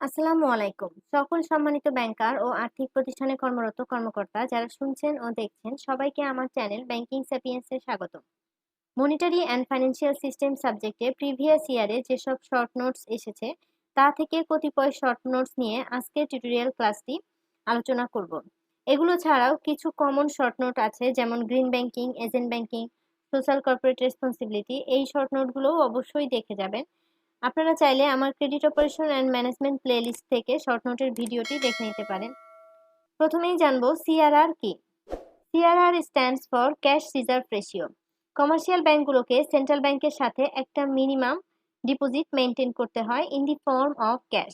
আসসালামু আলাইকুম। সকল সম্মানিত ব্যাংকার ও আর্থিক প্রতিষ্ঠানে কর্মরত কর্মকর্তা যারা শুনছেন ও দেখছেন সবাইকে আমার চ্যানেল ব্যাংকিং স্যাপিয়েন্সে স্বাগতম। মনিটারি অ্যান্ড ফাইন্যান্সিয়াল সিস্টেম সাবজেক্টে প্রিভিয়াস ইয়ারে যেসব শর্ট নোটস এসেছে তা থেকে কতিপয় শর্ট নোটস নিয়ে আজকের টিউটোরিয়াল ক্লাসটি আলোচনা করব। এগুলো ছাড়াও কিছু কমন শর্ট নোট আছে, যেমন green banking, agent banking, social corporate responsibility. এই শর্ট নোটগুলোও অবশ্যই দেখে যাবেন। আপনারা চাইলে আমার credit operation and management playlist থেকে শর্ট নোটের ভিডিওটি দেখে নিতে পারেন। প্রথমেই জানবো সিআরআর কি। CRR stands for cash reserve ratio. Commercial ব্যাংকগুলোকে সেন্ট্রাল ব্যাংকের সাথে একটা মিনিমাম ডিপোজিট মেনটেন করতে হয় in the form of cash.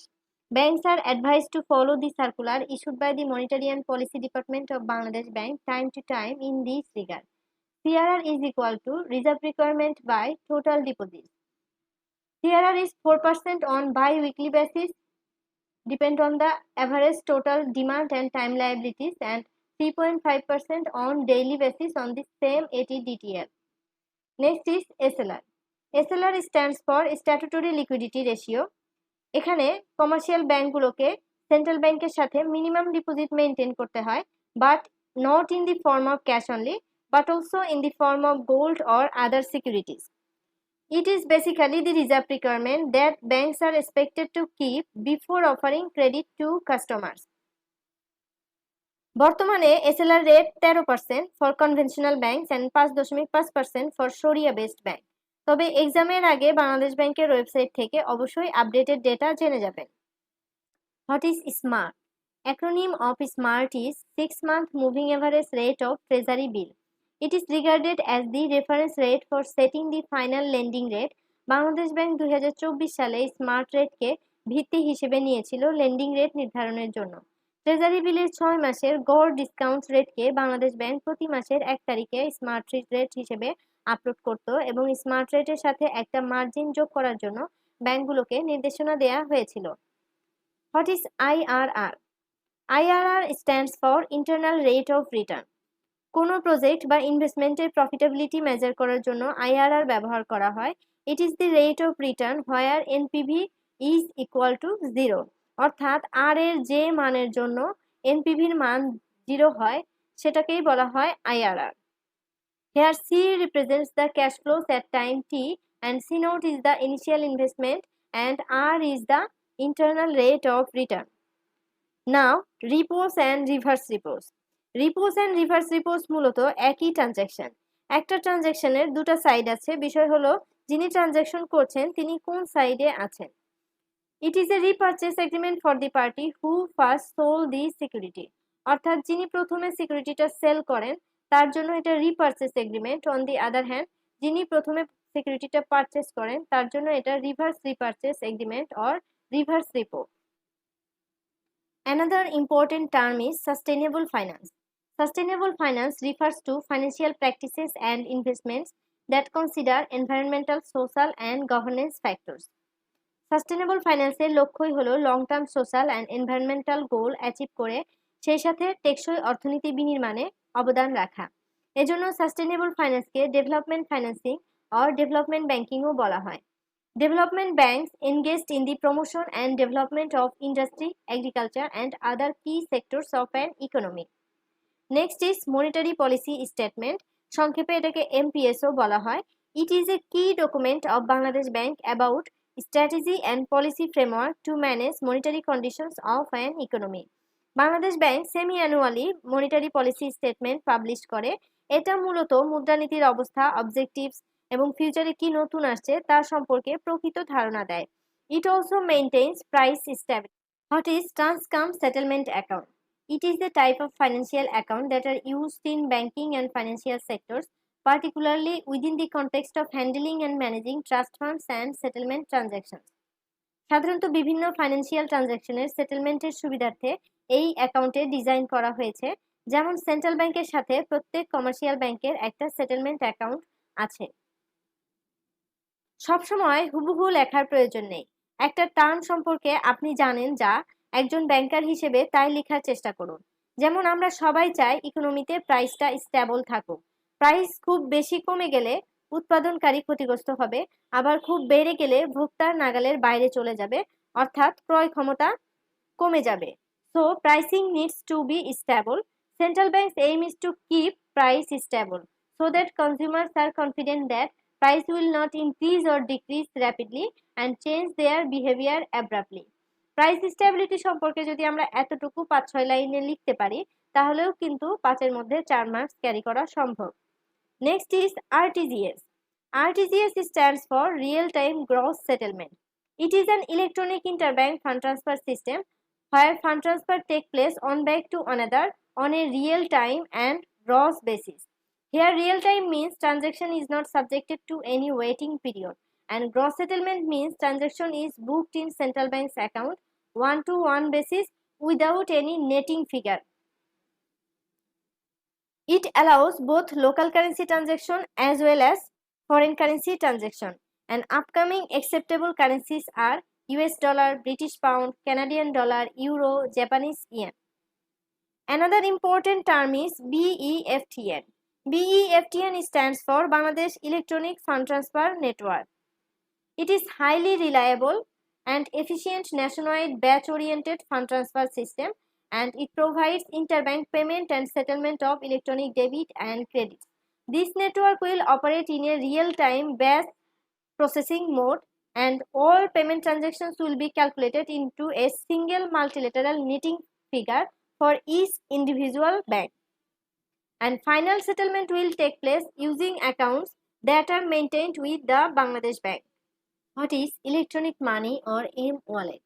Banks are advised to follow the circular issued by the Monetary and Policy Department of Bangladesh Bank time to time in this regard. CRR is equal to reserve requirement by total deposits. CRR is 4% on bi-weekly basis, depend on the average total demand and time liabilities, and 3.5% on daily basis on the same ATDTL. Next is SLR. SLR stands for Statutory Liquidity Ratio. এখানে commercial ব্যাংকগুলোকে central ব্যাংকের সাথে minimum deposit maintain করতে হয়, but not in the form of cash only, but also in the form of gold or other securities. It is basically the reserve requirement that banks are expected to keep before offering credit to customers. বর্তমানে SLR rate 13% for conventional banks and 5.5% for শরিয়া based bank. তবে এক্সামের আগে বাংলাদেশ ব্যাংকের website থেকে অবশ্যই updated data জেনে যাবেন। What is smart? Acronym of smart is 6-month moving average rate of treasury bill. It is regarded as the reference rate for setting the final lending rate. Bangladesh bank 2024 সালে smart রেটকে ভিত্তি হিসেবে নিয়েছিল lending rate নির্ধারণের জন্য। Treasury বিলের 6 মাসের গড় discount রেটকে Bangladesh bank প্রতি মাসের 1 তারিখে স্মার্ট রেট হিসেবে আপলোড করত এবং স্মার্ট রেটের সাথে একটা মার্জিন যোগ করার জন্য ব্যাংকগুলোকে নির্দেশনা দেওয়া হয়েছিল। What is IRR? IRR stands for internal rate of return. কোনো প্রজেক্ট বা ইনভেস্টমেন্টের প্রফিটেবিলিটি মেজার করার জন্য আইআরআর ব্যবহার করা হয়। It is the rate of return where NPV is equal to 0, অর্থাৎ আর এর যে মানের জন্য এনপিভির মান 0 হয় সেটাকেই বলা হয় IRR. Here C represents the cash flows at time t and C naught is the initial investment and r is the internal rate of return. Now repos and reverse repos. Repos and reverse repos মূলত একই transaction. একটা ট্রানজ্যাকশনের দুটো side আছে, বিষয় হলো যিনি transaction করছেন তিনি কোন সাইডে আছেন। It is a repurchase agreement for the party who first sold the security, অর্থাৎ যিনি প্রথমে সিকিউরিটিটা সেল করেন তার জন্য এটা repurchase agreement. On the other hand, যিনি প্রথমে সিকিউরিটিটা পারচেস করেন তার জন্য এটা reverse repurchase agreement or reverse repo. Another important term is sustainable finance. Sustainable finance refers to financial practices and investments that consider environmental, social, and governance factors. Sustainable finance এর লক্ষ্যই হলো long term social and environmental goal achieve করে সেই সাথে টেকসই অর্থনীতি বিনির্মাণে অবদান রাখা। এজন্য সাস্টেনেবল ফাইন্যান্সকে ডেভেলপমেন্ট ফাইন্যান্সিং অর ডেভেলপমেন্ট ব্যাংকিংও বলা হয়। Development banks engaged in the promotion and development of industry, agriculture, and other key sectors of an economy. Next is monetary policy statement. সংক্ষেপে এটাকে এমপিএসও বলা হয়। It is a key document of Bangladesh Bank about strategy and policy framework to manage monetary conditions of an economy. Bangladesh bank semi annually monetary policy statement publish করে। এটা মূলত মুদ্রানীতির অবস্থা, objectives এবং ফিউচারে কি নতুন আসছে তার সম্পর্কে প্রকৃত ধারণা দেয়। It also maintains price stability. What is Trust-cum-Settlement account? It is a type of financial account that are used in banking and financial sectors, particularly within the context of handling and managing trust funds and settlement transactions. সাধারণত বিভিন্ন financial ট্রানজাকশনের সেটেলমেন্টের সুবিধার্থে এই অ্যাকাউন্টে design করা হয়েছে। যেমন central ব্যাংকের সাথে প্রত্যেক কমার্শিয়াল ব্যাংকের একটা সেটেলমেন্ট অ্যাকাউন্ট আছে। সবসময় হুবহু লেখার প্রয়োজন নেই। একটা টার্ম সম্পর্কে আপনি জানেন যা একজন ব্যাংকার হিসেবে তাই লেখার চেষ্টা করুন। যেমন আমরা সবাই চাই ইকোনমিতে প্রাইসটা স্টেবল থাকুক। প্রাইস খুব বেশি কমে গেলে উৎপাদনকারী ক্ষতিগ্রস্ত হবে, আবার খুব বেড়ে গেলে ভোক্তার নাগালের বাইরে চলে যাবে। অর্থাৎ ক্রয় ক্ষমতা কমে যাবে। So pricing needs to be stable. Central bank's aim is to keep price stable so that consumers are confident that price will not increase or decrease rapidly and change their behavior abruptly. Price stability সম্পর্কে যদি আমরা এতটুকু 5-6 লাইনে লিখতে পারি তাহলেও কিন্তু 5-এর মধ্যে 4 মার্কস ক্যারি করা সম্ভব। Next is RTGS. RTGS stands for Real Time Gross Settlement. It is an electronic interbank fund transfer system where fund transfer take place one bank to another on a real time and gross basis. Here real time means transaction is not subjected to any waiting period, and gross settlement means transaction is booked in central bank's account one to one basis without any netting figure. It allows both local currency transaction as well as foreign currency transaction, and upcoming acceptable currencies are US dollar, British pound, Canadian dollar, euro, Japanese yen. Another important term is BEFTN. BEFTN stands for Bangladesh Electronic Fund Transfer Network. It is highly reliable and efficient nationwide batch-oriented fund transfer system, and it provides interbank payment and settlement of electronic debit and credit. This network will operate in a real-time batch processing mode, and all payment transactions will be calculated into a single multilateral netting figure for each individual bank. And final settlement will take place using accounts that are maintained with the Bangladesh Bank. What is electronic money or M-wallet?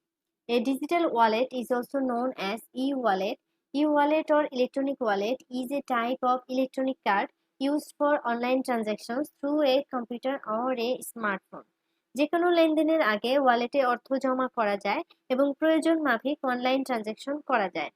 A digital wallet is also known as e-wallet. E-wallet or electronic wallet is a type of electronic card used for online transactions through a computer or a smartphone. যে কোনো লেনদেনের আগে ওয়ালেটে অর্থ জমা করা যায় এবং প্রয়োজন মাফিক অনলাইন ট্রানজাকশন করা যায়।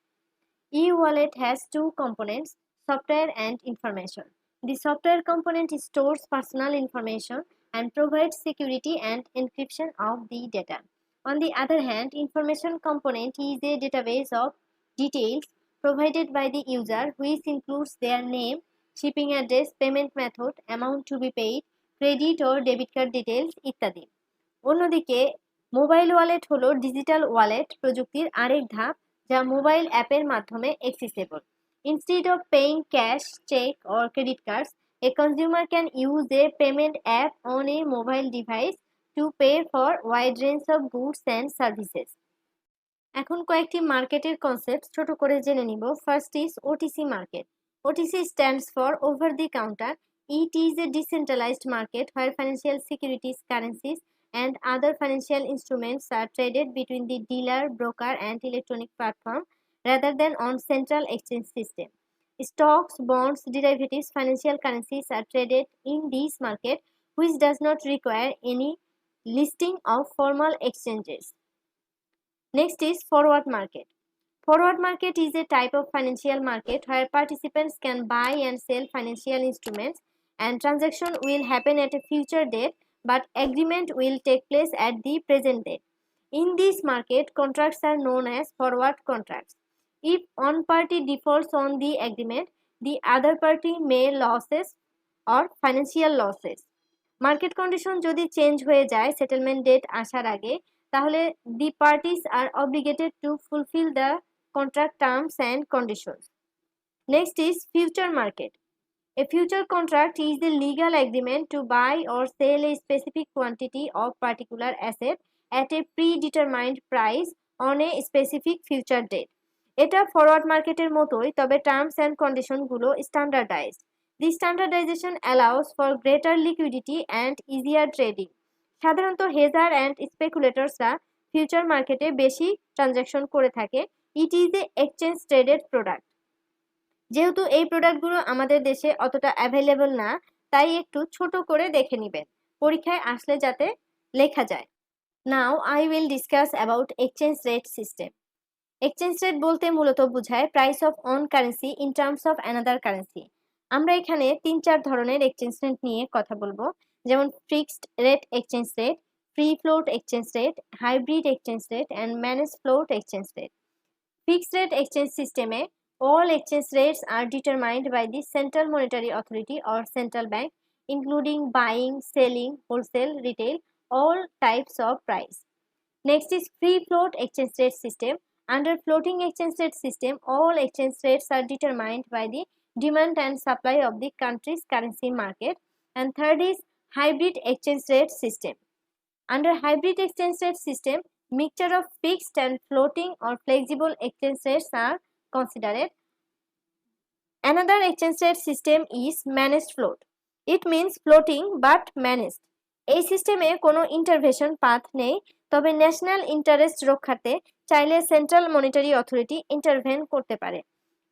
E-wallet has two components, software and information. The software component stores personal information and provides security and encryption of the data. On the other hand, information component is a database of details provided by the user, which includes their name, shipping address, payment method, amount to be paid, credit or debit card details ইত্যাদি। অন্যদিকে mobile wallet হলো digital wallet প্রযুক্তির আরেক ধাপ যা mobile অ্যাপের মাধ্যমে accessible. Instead of paying cash, check or credit cards, a consumer can use a payment app on a mobile device to pay for wide range of goods and services. এখন কয়েকটি মার্কেটের concept ছোট করে জেনে নিব। First is OTC market. OTC stands for over the counter. It is a decentralized market where financial securities, currencies and other financial instruments are traded between the dealer, broker and electronic platform rather than on central exchange system. Stocks, bonds, derivatives, financial currencies are traded in this market, which does not require any listing of formal exchanges. Next is forward market. Forward market is a type of financial market where participants can buy and sell financial instruments, and transaction will happen at a future date, but agreement will take place at the present date. In this market, contracts are known as forward contracts. If one party defaults on the agreement, the other party may losses or financial losses. Market condition যদি change হয়ে যায় settlement date আসার আগে, তাহলে the parties are obligated to fulfill the contract terms and conditions. Next is future market. A future contract is a legal agreement to buy or sell a specific quantity of particular asset at a predetermined price on a specific future date. এটা forward মার্কেটের মতোই, তবে terms and কন্ডিশনগুলো standardised. This standardization allows for greater liquidity and easier trading. সাধারণত হেজার and স্পেকুলেটরসরা future মার্কেটে বেশি transaction করে থাকে। ইট is A exchange traded product. যেহেতু এই প্রোডাক্টগুলো আমাদের দেশে অতটা অ্যাভেলেবল না, তাই একটু ছোট করে দেখে নেবেন, পরীক্ষায় আসলে যাতে লেখা যায়। Now I will discuss about exchange rate system. Exchange rate বলতে মূলত বোঝায় price of on currency in terms of another currency. আমরা এখানে 3-4 ধরনের এক্সচেঞ্জ রেট নিয়ে কথা বলবো, যেমন fixed rate exchange rate, free float exchange rate, hybrid exchange rate and manage float exchange rate. Fixed rate exchange সিস্টেমে all exchange rates are determined by the Central Monetary Authority or central bank, including buying, selling, wholesale, retail, all types of price. Next is free float exchange rate system. Under floating exchange rate system, all exchange rates are determined by the demand and supply of the country's currency market. And third is hybrid exchange rate system. Under hybrid exchange rate system, mixture of fixed and floating or flexible exchange rates are considered. Another exchange rate system is managed float. It means floating but managed. এই সিস্টেমে কোনো intervention path নেই, তবে national interest রক্ষার্থে চাইলে central monetary authority intervene করতে পারে।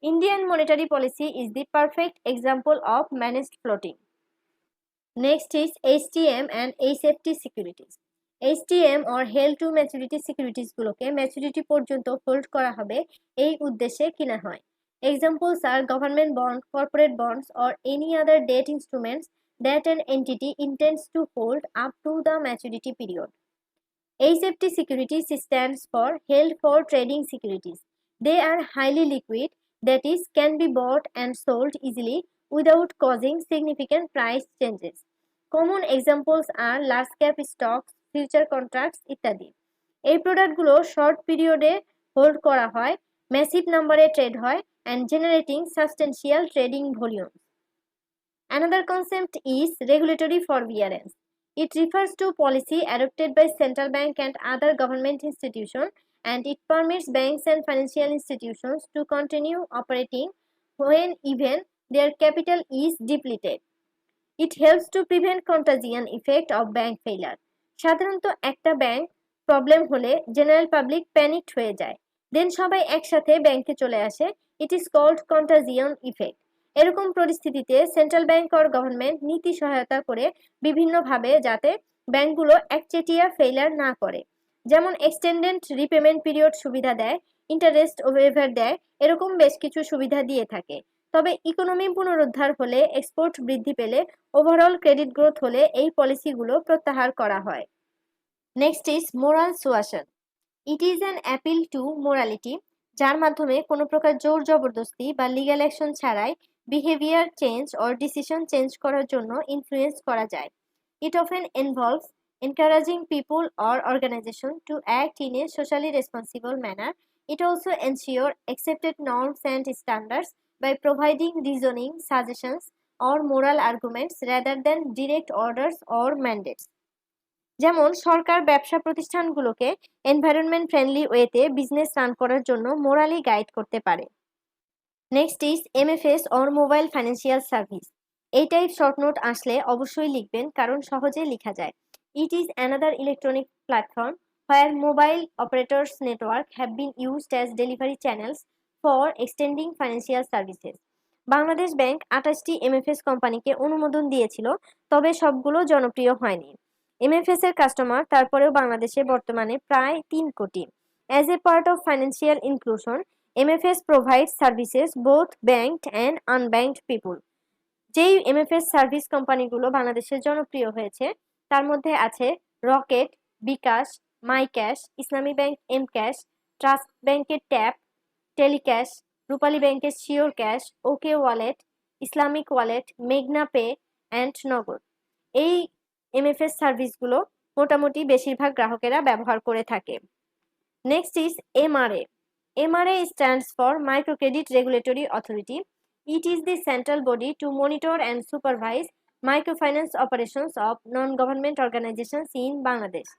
Indian monetary policy is the perfect example of managed floating. Next is HTM and HFT securities. HTM or held to maturity সিকিউরিটিজগুলোকে ম্যাচুরিটি পর্যন্ত হোল্ড করা হবে এই উদ্দেশ্যে কিনা হয়। Examples are government bonds, corporate bonds, or any other debt instruments that an entity intends to hold up to the maturity period. HFT securities stands for held for trading securities. They are highly liquid, that is, can be bought and sold easily without causing significant price changes. Common examples are large cap stocks, future contracts ইত্যাদি। এই প্রোডাক্টগুলো short পিরিয়ডে hold করা হয়, massive নাম্বারে trade হয় and generating substantial trading volumes. Another concept is regulatory forbearance. It refers to policy adopted by central bank and other government institutions, and it permits banks and financial institutions to continue operating when even their capital is depleted. It helps to prevent contagion effect of bank failure. সাধারণত একটা bank problem হলে general public panicked হয়ে যায়, then সবাই একসাথে ব্যাংকে চলে আসে। It is called contagion effect. এরকম পরিস্থিতিতে সেন্ট্রাল ব্যাংক অর গভর্নমেন্ট নীতি সহায়তা করে বিভিন্নভাবে যাতে ব্যাংকগুলো একচেটিয়া ফেইলার না করে, যেমন এক্সটেন্ডেড রিপেমেন্ট পিরিয়ড সুবিধা দেয়, ইন্টারেস্ট ওয়েভার দেয়, এরকম বেশ কিছু সুবিধা দিয়ে থাকে। তবে ইকোনমি পুনরুদ্ধার হলে, এক্সপোর্ট বৃদ্ধি পেলে, ওভারঅল ক্রেডিট গ্রোথ হলে এই পলিসিগুলো প্রত্যাহার করা হয়। Next is moral suasion. It is an appeal to morality, যার মাধ্যমে কোনো প্রকার জোর জবরদস্তি বা লিগ্যাল অ্যাকশন ছাড়াই behaviour change or decision change করার জন্য ইনফ্লুয়েন্স করা যায়। It often involves encouraging people or organization to act in a socially responsible manner. It also ensures accepted norms and standards by providing reasoning, suggestions, or moral arguments rather than direct orders or mandates. যেমন সরকার ব্যবসা প্রতিষ্ঠানগুলোকে environment friendly ওয়েতে business run করার জন্য morally guide করতে পারে। Next is MFS or mobile financial service. এই type short note আসলে অবশ্যই লিখবেন, কারণ সহজে লেখা যায়। It is another electronic platform where mobile operators network have been used as delivery channels for extending financial services. Bangladesh bank 28টি MFS কোম্পানিকে অনুমোদন দিয়েছিল, তবে সবগুলো জনপ্রিয় হয়নি। MFS এর কাস্টমার তারপরেও বাংলাদেশে বর্তমানে প্রায় 3 কোটি। As a part of financial inclusion, MFS provides services both banked and unbanked people. যেই MFS সার্ভিস কোম্পানিগুলো বাংলাদেশে জনপ্রিয় হয়েছে তার মধ্যে আছে রকেট, বিকাশ, মাই ক্যাশ, ইসলামী ব্যাংক এম ক্যাশ, ট্রাস্ট ব্যাংকের ট্যাপ, টেলিক্যাশ, রূপালী ব্যাংকের শিওর ক্যাশ, ওকে ওয়ালেট, ইসলামিক ওয়ালেট, মেঘনা পে অ্যান্ড নগদ। এই MFS সার্ভিসগুলো মোটামুটি বেশিরভাগ গ্রাহকেরা ব্যবহার করে থাকে। Next is MRA. MRA stands for Microcredit Regulatory Authority. It is the central body to monitor and supervise microfinance operations of non-government organizations in Bangladesh.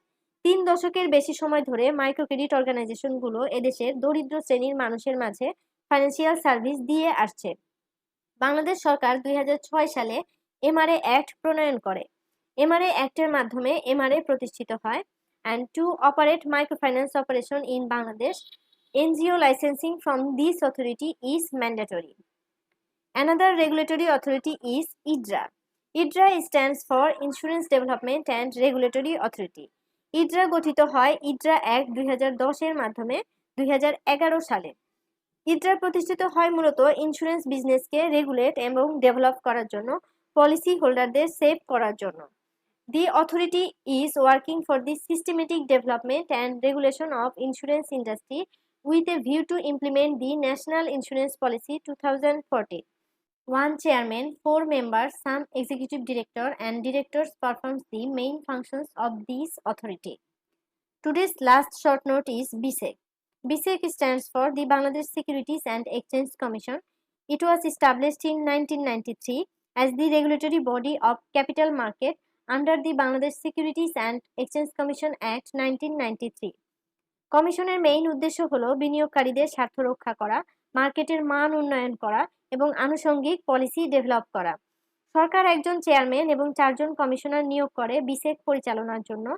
3 দশকের বেশি সময় ধরে মাইক্রোক্রেডিট অর্গানাইজেশনগুলো এদেশের দরিদ্র শ্রেণীর মানুষের মাঝে ফাইন্যান্সিয়াল সার্ভিস দিয়ে আসছে। বাংলাদেশ সরকার 2006 সালে MRA অ্যাক্ট প্রণয়ন করে। MRA অ্যাক্টের মাধ্যমে MRA প্রতিষ্ঠিত হয়। And to operate microfinance operation in Bangladesh, NGO licensing from this authority is mandatory. Another regulatory authority is IDRA. IDRA stands for Insurance Development and Regulatory Authority. IDRA গঠিত হয় IDRA act 2010 এর মাধ্যমে 2011 সালে। IDRA প্রতিষ্ঠিত হয় মূলত insurance বিজনেসকে regulate এবং develop করার জন্য, পলিসি হোল্ডারদের সেভ করার জন্য। The authority is working for the systematic development and regulation of insurance industry with a view to implement the National Insurance Policy 2014. 1 chairman, 4 members, some executive director and directors performs the main functions of this authority. Today's last short note is BSEC. BSEC stands for the Bangladesh Securities and Exchange Commission. It was established in 1993 as the regulatory body of capital market under the Bangladesh Securities and Exchange Commission Act 1993. কমিশনের main উদ্দেশ্য হলো বিনিয়োগকারীদের স্বার্থ রক্ষা করা, মার্কেটের মান উন্নয়ন করা এবং আনুষঙ্গিক পলিসি ডেভেলপ করা। সরকার একজন চেয়ারম্যান এবং 4 জন কমিশনার নিয়োগ করে বিসেক পরিচালনার জন্য।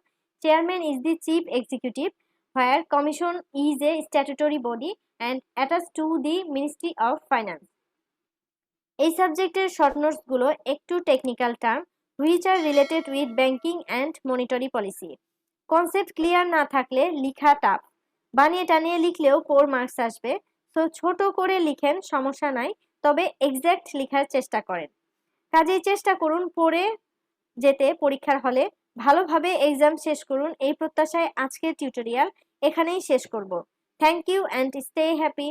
Chairman is the chief executive, where commission is a statutory body and attach to the ministry of finance. এই সাবজেক্টের শর্ট নোটসগুলো একটু technical term which are related with banking and monetary policy. Concept clear না থাকলে লিখা tough, বানিয়ে টানিয়ে লিখলেও 4 marks আসবে। তো ছোট করে লিখেন, সমস্যা নাই, তবে এক্সাক্ট লেখার চেষ্টা করেন। কাজেই চেষ্টা করুন পড়ে যেতে পরীক্ষার হলে। ভালোভাবে এক্সাম শেষ করুন এই প্রত্যাশায় আজকের টিউটোরিয়াল এখানেই শেষ করব। Thank you and stay happy.